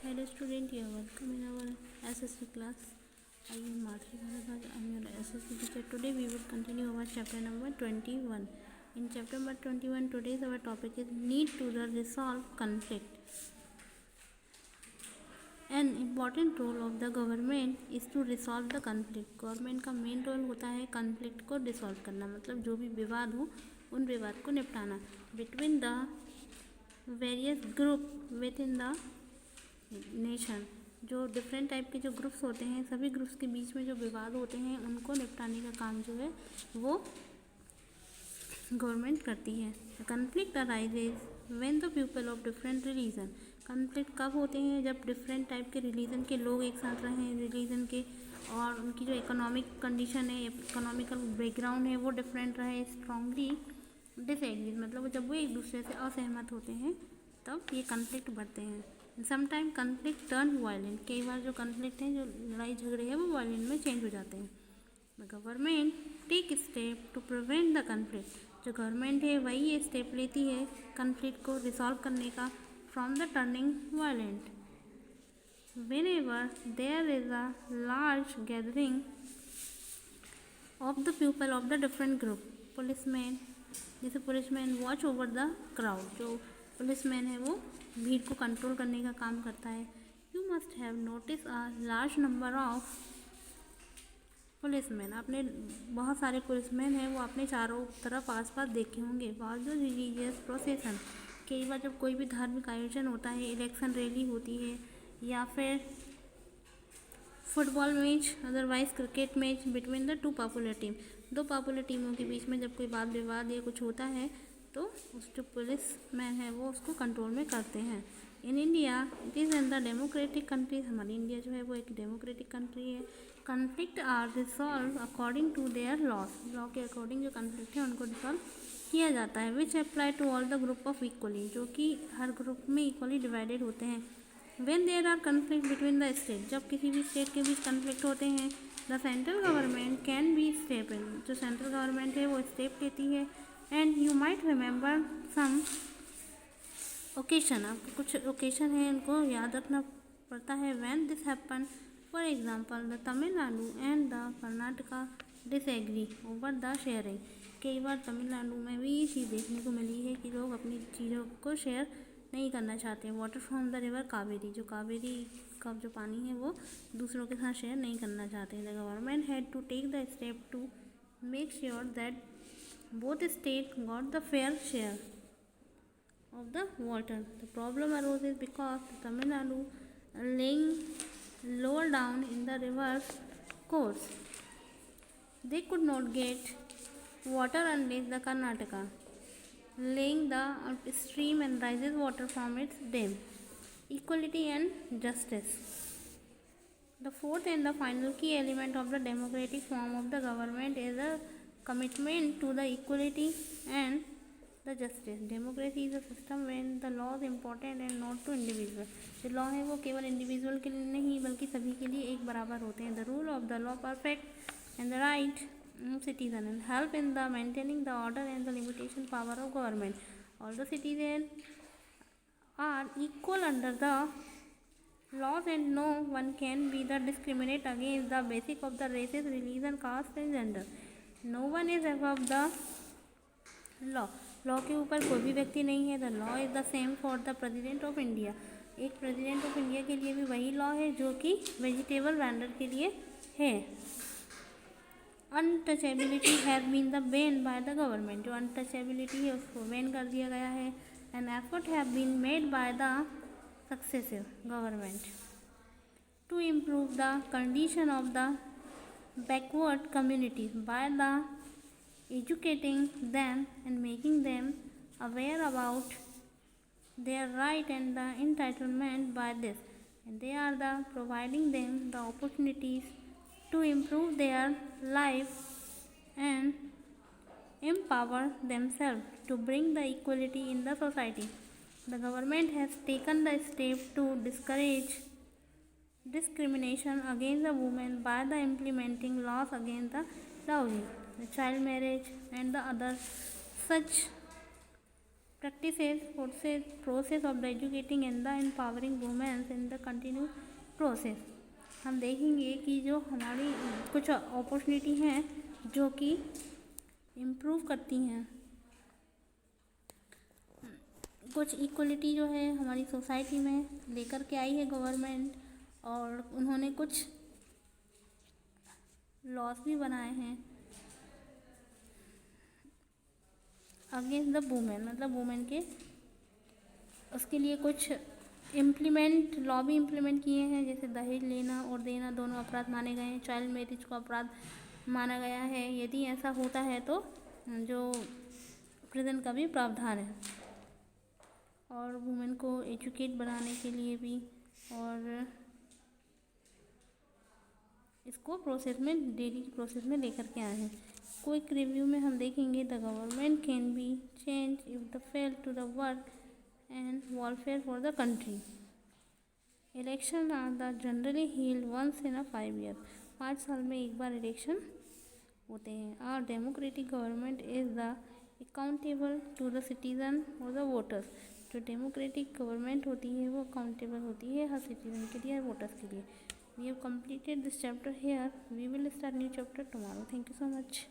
Hello student, you are welcome in our SSC class. I am Marthi Bharadwaj. I am your SSC teacher. Today we will continue our chapter number 21. In chapter number 21, today's our topic is need to resolve conflict. An important role of the government is to resolve the conflict. Government का main role होता है conflict को dissolve करना, मतलब जो भी विवाद हो उन विवाद को निपटाना between the various group with in the nation. जो डिफरेंट टाइप के जो ग्रुप्स होते हैं, सभी ग्रुप्स के बीच में जो विवाद होते हैं उनको निपटाने का काम जो है वो गवर्नमेंट करती है। Conflict arises when the people of different religion. Conflict कब होते हैं? जब डिफरेंट टाइप के रिलीजन के लोग एक साथ रहें, रिलीजन के और उनकी जो इकोनॉमिक कंडीशन है, इकोनॉमिकल बैकग्राउंड है वो डिफरेंट रहे। स्ट्रांगली डिसएग्री, मतलब जब वो एक दूसरे से असहमत होते हैं तब ये कन्फ्लिक्ट बढ़ते हैं। समटाइम कन्फ्लिक्ट टर्न वायलेंट, कई बार जो कन्फ्लिक्ट हैं, जो लड़ाई झगड़े हैं वो वायलेंट में चेंज हो जाते हैं। The government take step to prevent the conflict. जो गवर्नमेंट है वही ये स्टेप लेती है कन्फ्लिक्ट को रिसॉल्व करने का from the turning violent. whenever there is a large gathering of the people of the different group, policemen, जैसे policeman watch over the crowd, जो पुलिसमैन है वो भीड़ को कंट्रोल करने का काम करता है। You must have notice a large number of policeman, आपने बहुत सारे पुलिसमैन हैं वो अपने चारों तरफ आसपास देखे होंगे। बहुत जो रिलीजियस प्रोसेसन, कई बार जब कोई भी धार्मिक आयोजन होता है, इलेक्शन रैली होती है या फिर football match, otherwise cricket match between the two popular team, दो पॉपुलर टीमों के बीच में जब कोई वाद विवाद या कुछ होता है तो उस जो पुलिस मैन है वो उसको कंट्रोल में करते हैं। In India it is in the democratic country, हमारी इंडिया जो है वो एक डेमोक्रेटिक कंट्री है। Conflict are resolve according to their laws, law के अकॉर्डिंग जो कन्फ्लिक्ट है उनको रिसॉल्व किया जाता है। Which apply to all the group of equally, जो कि हर ग्रुप में इक्वली डिवाइडेड होते हैं। When there are conflict between the state, जब किसी भी स्टेट के बीच कन्फ्लिक्ट होते हैं, the central government can B step in, जो सेंट्रल गवर्नमेंट है वो स्टेप लेती है। And you might remember some occasion, आपको कुछ ओकेशन है उनको याद रखना पड़ता है। When this happen, for example the Tamil Nadu and the Karnataka disagree over the sharing. कई बार तमिलनाडु में भी ये चीज़ देखने को मिली है कि लोग अपनी चीज़ों को शेयर नहीं करना चाहते हैं। Water from the river Kaveri, जो कावेरी का जो पानी है वो दूसरों के साथ शेयर नहीं करना चाहते हैं। The government had to take the step to make sure that both state got the fair share of the water. The problem arises because Tamil Nadu laying lower down in the river's course. They could not get water unless the Karnataka laying the upstream and rises water from its dam. Equality and justice. The fourth and the final key element of the democratic form of the government is a commitment to the equality and the justice. Democracy is a system when the law is important and not to individual. जो law है वो केवल individual के लिए नहीं बल्कि सभी के लिए एक बराबर होते हैं। The rule of the law perfect and the right citizen and help in the maintaining the order and the limitation power of government. All the citizens are equal under the laws and no one can be the discriminate against the basic of the races, religion, caste and gender. No one is above the law. Law के ऊपर कोई भी व्यक्ति नहीं है। The law is the same for the president of India, एक president of India के लिए भी वही लॉ है जो कि वेजिटेबल वेंडर के लिए है। Untouchability have been the ban by the government, जो अनटचेबिलिटी है उसको बैन कर दिया गया है। An effort have been made by the successive government to improve the condition of the backward communities by the educating them and making them aware about their right and the entitlement by this, and they are the providing them the opportunities to improve their life and empower themselves to bring the equality in the society. The government has taken the step to discourage discrimination against the women by the implementing laws against the dowry, the child marriage and the other such practices process of the educating and the empowering women in the continuous process। हम देखेंगे कि जो हमारी कुछ opportunity हैं जो कि improve करती हैं, कुछ इक्वलिटी जो है हमारी सोसाइटी में लेकर के आई है गवर्नमेंट, और उन्होंने कुछ लॉज भी बनाए हैं अगेंस्ट द वुमेन, मतलब वुमेन के, उसके लिए कुछ लॉ भी इम्प्लीमेंट किए हैं, जैसे दहेज लेना और देना दोनों अपराध माने गए हैं। चाइल्ड मैरिज को अपराध माना गया है, यदि ऐसा होता है तो जो प्रिजन का भी प्रावधान है। और वुमेन को एजुकेट बनाने के लिए भी, और इसको प्रोसेस में, डेली प्रोसेस में लेकर के आए हैं। क्विक रिव्यू में हम देखेंगे the government can be change if the fail to the work and welfare for the country. Election are the generally held once in a 5 year. 5 साल में एक बार इलेक्शन होते हैं। Our democratic government is the accountable to the citizen और the voters. जो democratic government होती है वो अकाउंटेबल होती है हर सिटीजन के लिए, हर वोटर्स के लिए। We have completed this chapter here. We will start new chapter tomorrow. Thank you so much.